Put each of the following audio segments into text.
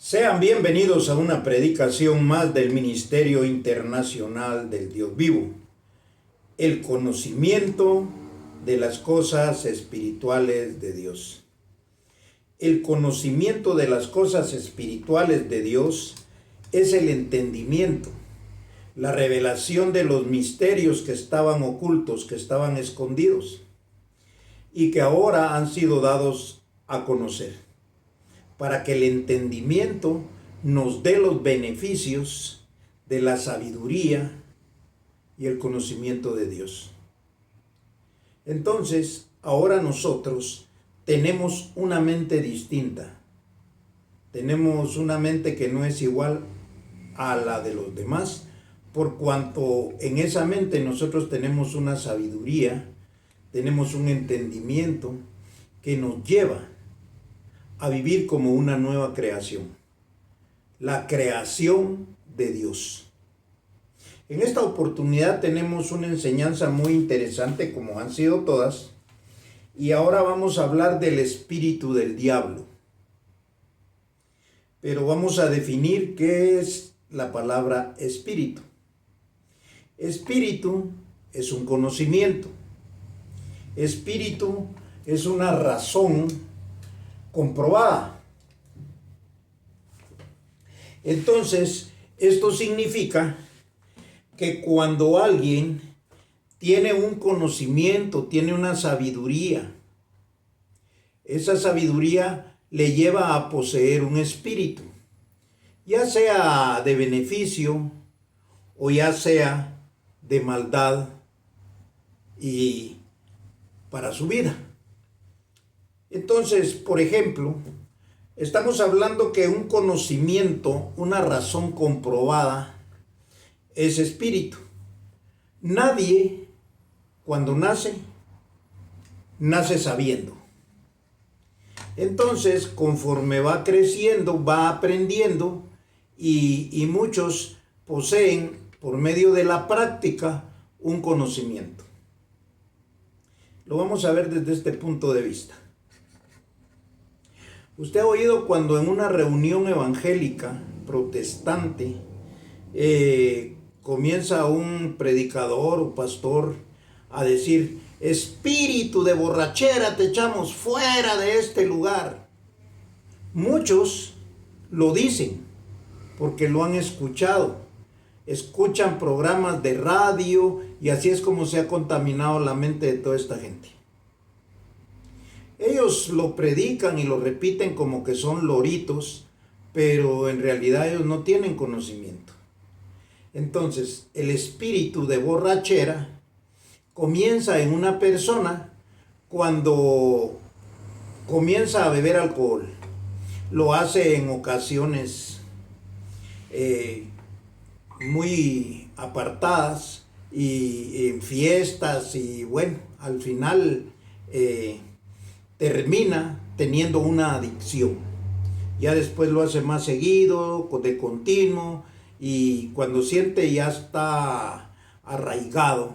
Sean bienvenidos a una predicación más del Ministerio Internacional del Dios Vivo. El conocimiento de las cosas espirituales de Dios. El conocimiento de las cosas espirituales de Dios es el entendimiento, la revelación de los misterios que estaban ocultos, que estaban escondidos y que ahora han sido dados a conocer, para que el entendimiento nos dé los beneficios de la sabiduría y el conocimiento de Dios. Entonces, ahora nosotros tenemos una mente distinta. Tenemos una mente que no es igual a la de los demás, por cuanto en esa mente nosotros tenemos una sabiduría, tenemos un entendimiento que nos lleva a vivir como una nueva creación, la creación de Dios. En esta oportunidad tenemos una enseñanza muy interesante, como han sido todas, y ahora vamos a hablar del espíritu del diablo. Pero vamos a definir qué es la palabra espíritu. Espíritu es un conocimiento. Espíritu es una razón comprobada. Entonces, esto significa que cuando alguien tiene un conocimiento, tiene una sabiduría, esa sabiduría le lleva a poseer un espíritu, ya sea de beneficio o ya sea de maldad y para su vida. Entonces, por ejemplo, estamos hablando que un conocimiento, una razón comprobada, es espíritu. Nadie, cuando nace sabiendo. Entonces, conforme va creciendo, va aprendiendo y muchos poseen, por medio de la práctica, un conocimiento. Lo vamos a ver desde este punto de vista. Usted ha oído cuando en una reunión evangélica protestante comienza un predicador o pastor a decir: espíritu de borrachera, te echamos fuera de este lugar. Muchos lo dicen porque lo han escuchado. Escuchan programas de radio y así es como se ha contaminado la mente de toda esta gente. Ellos lo predican y lo repiten como que son loritos, pero en realidad ellos no tienen conocimiento. Entonces, el espíritu de borrachera comienza en una persona cuando comienza a beber alcohol. Lo hace en ocasiones muy apartadas y en fiestas, y bueno, al final termina teniendo una adicción. Ya después lo hace más seguido, de continuo, y cuando siente ya está arraigado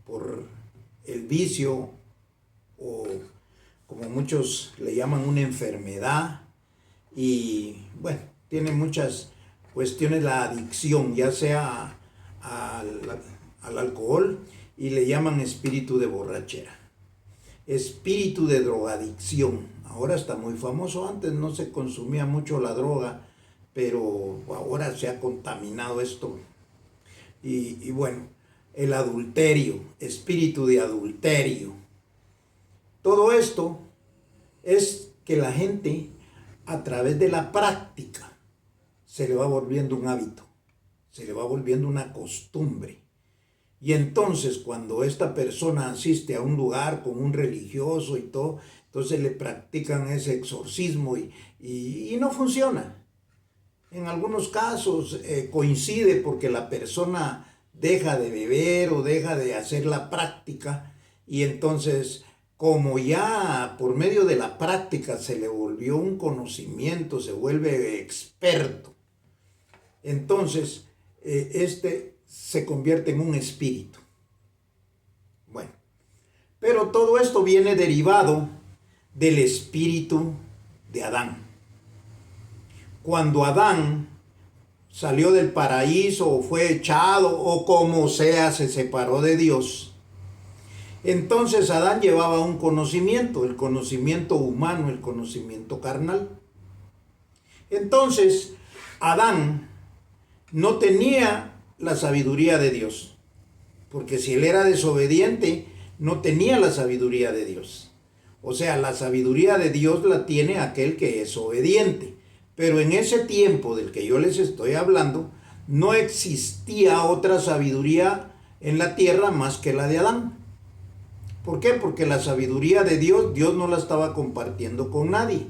por el vicio, o como muchos le llaman, una enfermedad, y bueno, tiene muchas cuestiones la adicción, ya sea al alcohol, y le llaman espíritu de borrachera. Espíritu de drogadicción. Ahora está muy famoso. Antes no se consumía mucho la droga, pero ahora se ha contaminado esto. Y bueno, el adulterio, espíritu de adulterio. Todo esto es que la gente, a través de la práctica, se le va volviendo un hábito, se le va volviendo una costumbre. Y entonces cuando esta persona asiste a un lugar con un religioso y todo, entonces le practican ese exorcismo y no funciona. En algunos casos coincide porque la persona deja de beber o deja de hacer la práctica, y entonces, como ya por medio de la práctica se le volvió un conocimiento, se vuelve experto, entonces se convierte en un espíritu. Bueno, pero todo esto viene derivado del espíritu de Adán. cuando Adán salió del paraíso o fue echado o como sea, se separó de Dios, entonces Adán llevaba un conocimiento, el conocimiento humano, el conocimiento carnal. Entonces Adán no tenía la sabiduría de Dios, porque si él era desobediente, no tenía la sabiduría de Dios. O sea, la sabiduría de Dios la tiene aquel que es obediente. Pero en ese tiempo del que yo les estoy hablando, no existía otra sabiduría en la tierra más que la de Adán. ¿Por qué? Porque la sabiduría de Dios, Dios no la estaba compartiendo con nadie.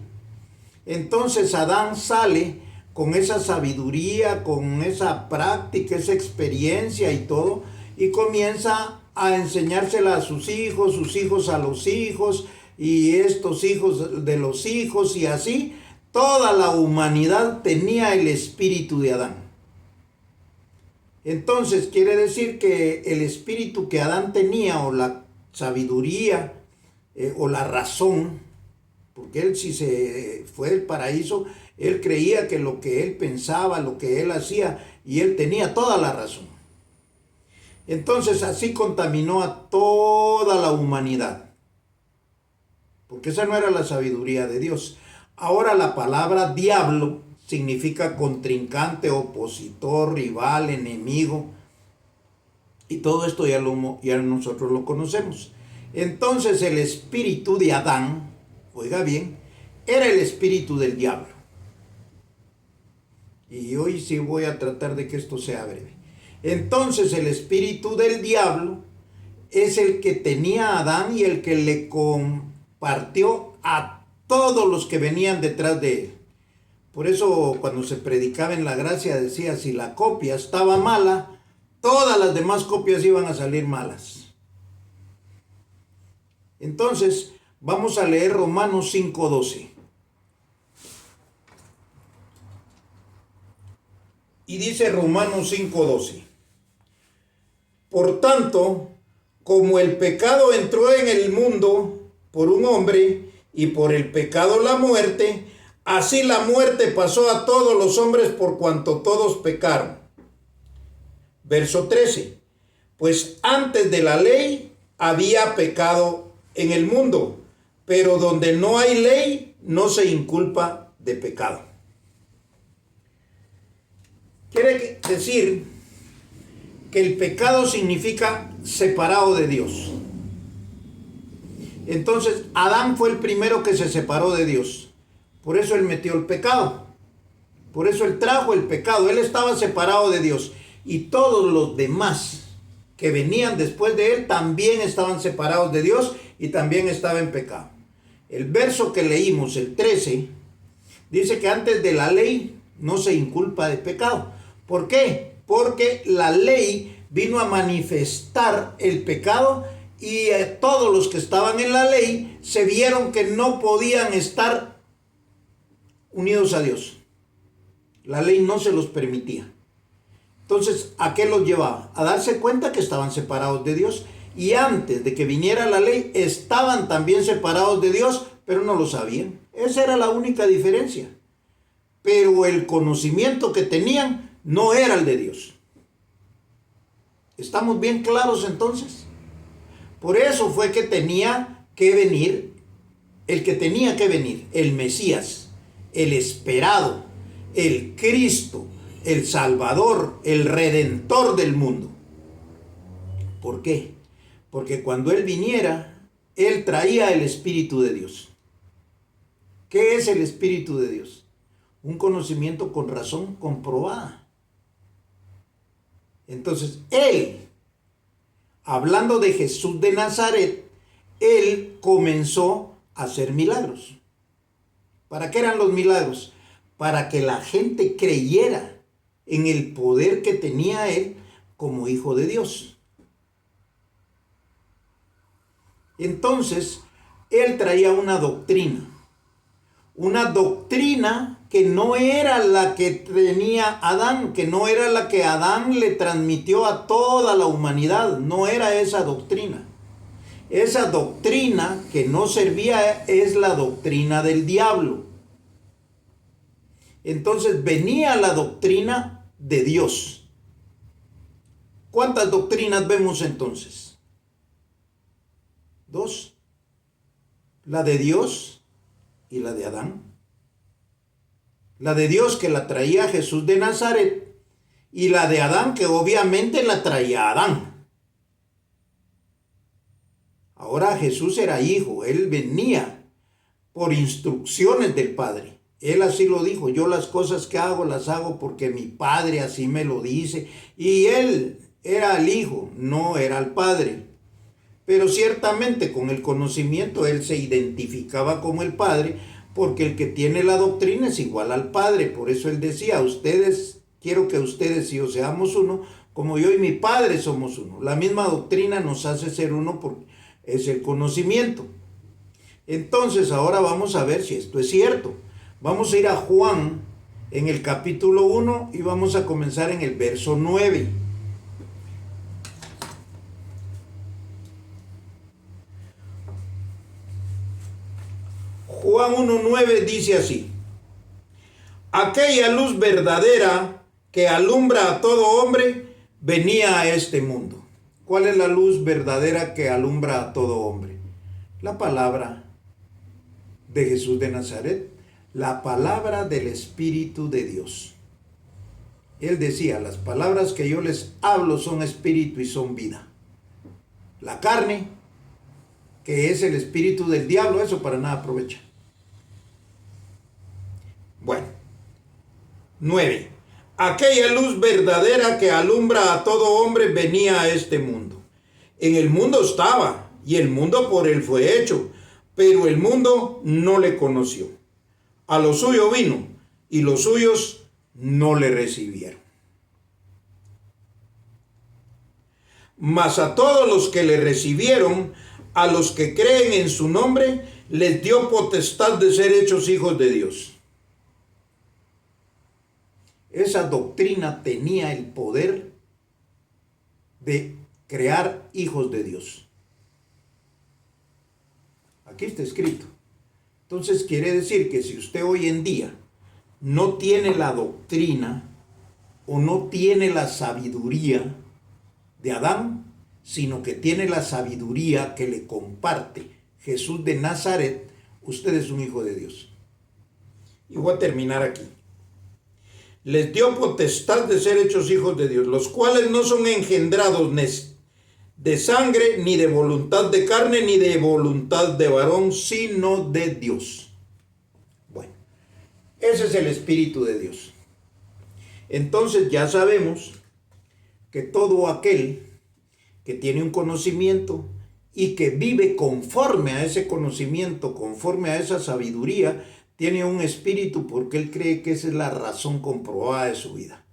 Entonces Adán sale con esa sabiduría, con esa práctica, esa experiencia y todo, y comienza a enseñársela a sus hijos a los hijos, y estos hijos de los hijos, y así toda la humanidad tenía el espíritu de Adán. Entonces quiere decir que el espíritu que Adán tenía, o la sabiduría, o la razón, porque él, si se fue del paraíso, él creía que lo que él pensaba, lo que él hacía, y él tenía toda la razón. Entonces así contaminó a toda la humanidad, porque esa no era la sabiduría de Dios. Ahora la palabra diablo significa contrincante, opositor, rival, enemigo, y todo esto ya nosotros lo conocemos. Entonces el espíritu de Adán, oiga bien, era el espíritu del diablo. Y hoy sí voy a tratar de que esto sea breve. Entonces el espíritu del diablo es el que tenía a Adán y el que le compartió a todos los que venían detrás de él. Por eso cuando se predicaba en la gracia decía, si la copia estaba mala, todas las demás copias iban a salir malas. Entonces vamos a leer Romanos 5:12. Y dice Romanos 5:12. Por tanto, como el pecado entró en el mundo por un hombre, y por el pecado la muerte, así la muerte pasó a todos los hombres por cuanto todos pecaron. Verso 13. Pues antes de la ley había pecado en el mundo, pero donde no hay ley no se inculpa de pecado. Quiere decir que el pecado significa separado de Dios. Entonces Adán fue el primero que se separó de Dios. Por eso él metió el pecado. Por eso él trajo el pecado. Él estaba separado de Dios. Y todos los demás que venían después de él también estaban separados de Dios y también estaban en pecado. El verso que leímos, el 13, dice que antes de la ley no se inculpa de pecado. ¿Por qué? Porque la ley vino a manifestar el pecado, y todos los que estaban en la ley se vieron que no podían estar unidos a Dios. La ley no se los permitía. Entonces, ¿a qué los llevaba? A darse cuenta que estaban separados de Dios, y antes de que viniera la ley estaban también separados de Dios, pero no lo sabían. Esa era la única diferencia. Pero el conocimiento que tenían no era el de Dios. ¿Estamos bien claros entonces? Por eso fue que tenía que venir el que tenía que venir, el Mesías, el esperado, el Cristo, el Salvador, el Redentor del mundo. ¿Por qué? Porque cuando Él viniera, Él traía el Espíritu de Dios. ¿Qué es el Espíritu de Dios? Un conocimiento con razón comprobada. Entonces, Él, hablando de Jesús de Nazaret, Él comenzó a hacer milagros. ¿Para qué eran los milagros? Para que la gente creyera en el poder que tenía Él como Hijo de Dios. Entonces, Él traía una doctrina que no era la que tenía Adán, que no era la que Adán le transmitió a toda la humanidad, no era esa doctrina. Esa doctrina que no servía es la doctrina del diablo. entonces venía la doctrina de Dios. ¿Cuántas doctrinas vemos entonces? 2. La de Dios y la de Adán. La de Dios, que la traía Jesús de Nazaret, y la de Adán, que obviamente la traía Adán. Ahora Jesús era hijo, él venía por instrucciones del Padre. Él así lo dijo: yo las cosas que hago las hago porque mi Padre así me lo dice. Y él era el hijo, no era el Padre. Pero ciertamente con el conocimiento él se identificaba como el Padre, porque el que tiene la doctrina es igual al Padre. Por eso él decía: quiero que ustedes y yo seamos uno, como yo y mi Padre somos uno. La misma doctrina nos hace ser uno porque es el conocimiento. Entonces ahora vamos a ver si esto es cierto. Vamos a ir a Juan en el capítulo 1 y vamos a comenzar en el verso 9. Juan 1:9 dice así: aquella luz verdadera que alumbra a todo hombre venía a este mundo. ¿Cuál es la luz verdadera que alumbra a todo hombre? La palabra de Jesús de Nazaret, la palabra del Espíritu de Dios. Él decía: las palabras que yo les hablo son espíritu y son vida. La carne, que es el espíritu del diablo, eso para nada aprovecha. Bueno, 9. Aquella luz verdadera que alumbra a todo hombre venía a este mundo. En el mundo estaba, y el mundo por él fue hecho, pero el mundo no le conoció. A lo suyo vino, y los suyos no le recibieron. Mas a todos los que le recibieron, a los que creen en su nombre, les dio potestad de ser hechos hijos de Dios. Esa doctrina tenía el poder de crear hijos de Dios. Aquí está escrito. Entonces quiere decir que si usted hoy en día no tiene la doctrina o no tiene la sabiduría de Adán, sino que tiene la sabiduría que le comparte Jesús de Nazaret, usted es un hijo de Dios. Y voy a terminar aquí. Les dio potestad de ser hechos hijos de Dios, los cuales no son engendrados de sangre, ni de voluntad de carne, ni de voluntad de varón, sino de Dios. Bueno, ese es el Espíritu de Dios. Entonces ya sabemos que todo aquel que tiene un conocimiento y que vive conforme a ese conocimiento, conforme a esa sabiduría, tiene un espíritu, porque él cree que esa es la razón comprobada de su vida.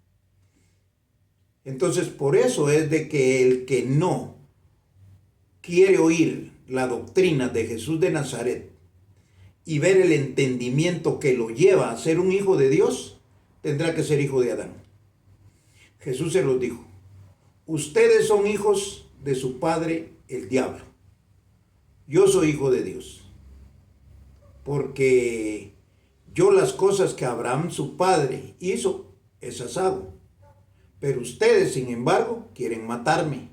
Entonces, por eso es de que el que no quiere oír la doctrina de Jesús de Nazaret y ver el entendimiento que lo lleva a ser un hijo de Dios, tendrá que ser hijo de Adán. Jesús se los dijo: ustedes son hijos de su padre el diablo. Yo soy hijo de Dios, porque yo las cosas que Abraham su padre hizo, esas hago. Pero ustedes, sin embargo, quieren matarme,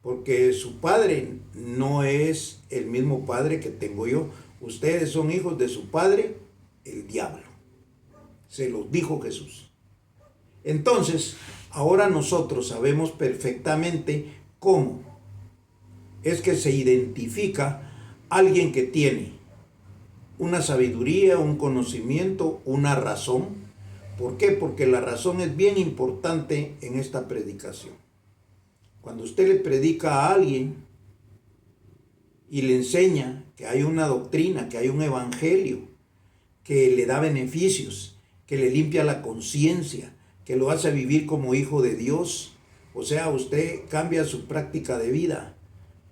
porque su padre no es el mismo padre que tengo yo. Ustedes son hijos de su padre, el diablo. Se los dijo Jesús. Entonces, ahora nosotros sabemos perfectamente cómo es que se identifica alguien que tiene una sabiduría, un conocimiento, una razón. ¿Por qué? Porque la razón es bien importante en esta predicación. Cuando usted le predica a alguien y le enseña que hay una doctrina, que hay un evangelio, que le da beneficios, que le limpia la conciencia, que lo hace vivir como hijo de Dios, o sea, usted cambia su práctica de vida.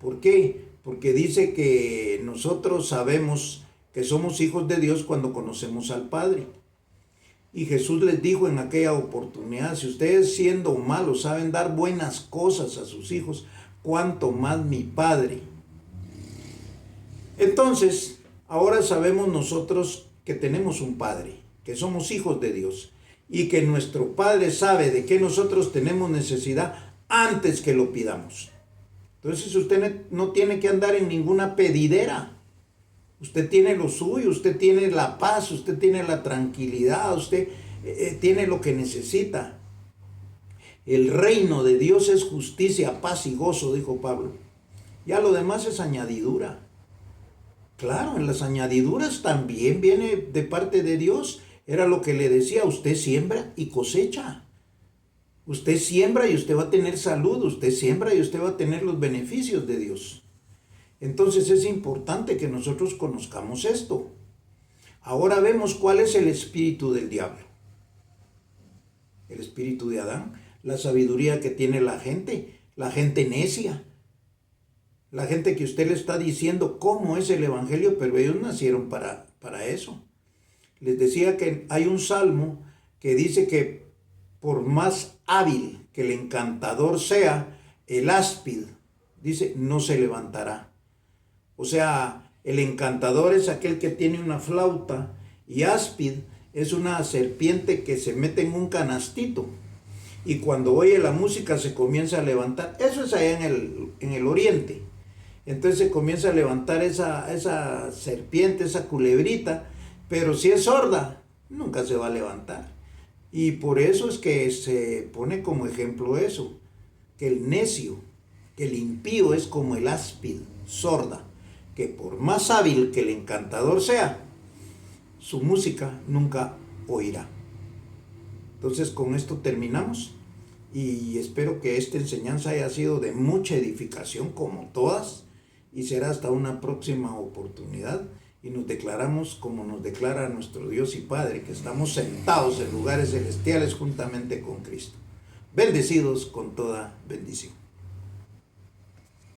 ¿Por qué? Porque dice que nosotros sabemos que somos hijos de Dios cuando conocemos al Padre. Y Jesús les dijo en aquella oportunidad: si ustedes, siendo malos, saben dar buenas cosas a sus hijos, cuánto más mi Padre. Entonces, ahora sabemos nosotros que tenemos un Padre. que somos hijos de Dios y que nuestro Padre sabe de qué nosotros tenemos necesidad antes que lo pidamos. Entonces usted no tiene que andar en ninguna pedidera. Usted tiene lo suyo, usted tiene la paz, usted tiene la tranquilidad, usted tiene lo que necesita. El reino de Dios es justicia, paz y gozo, dijo Pablo. Ya lo demás es añadidura. Claro, en las añadiduras también viene de parte de Dios. Era lo que le decía, usted siembra y cosecha. Usted siembra y usted va a tener salud, usted siembra y usted va a tener los beneficios de Dios. Entonces es importante que nosotros conozcamos esto. Ahora vemos cuál es el espíritu del diablo. El espíritu de Adán, la sabiduría que tiene la gente necia. La gente que usted le está diciendo cómo es el evangelio, pero ellos nacieron para eso. Les decía que hay un salmo que dice que por más hábil que el encantador sea, el áspid, dice, no se levantará. O sea, el encantador es aquel que tiene una flauta y áspid es una serpiente que se mete en un canastito y cuando oye la música se comienza a levantar. Eso es allá en el oriente. Entonces se comienza a levantar esa serpiente, esa culebrita, pero si es sorda, nunca se va a levantar. Y por eso es que se pone como ejemplo eso, que el necio, que el impío es como el áspid, sorda, que por más hábil que el encantador sea, su música nunca oirá. Entonces con esto terminamos y espero que esta enseñanza haya sido de mucha edificación como todas y será hasta una próxima oportunidad y nos declaramos como nos declara nuestro Dios y Padre, que estamos sentados en lugares celestiales juntamente con Cristo. Bendecidos con toda bendición.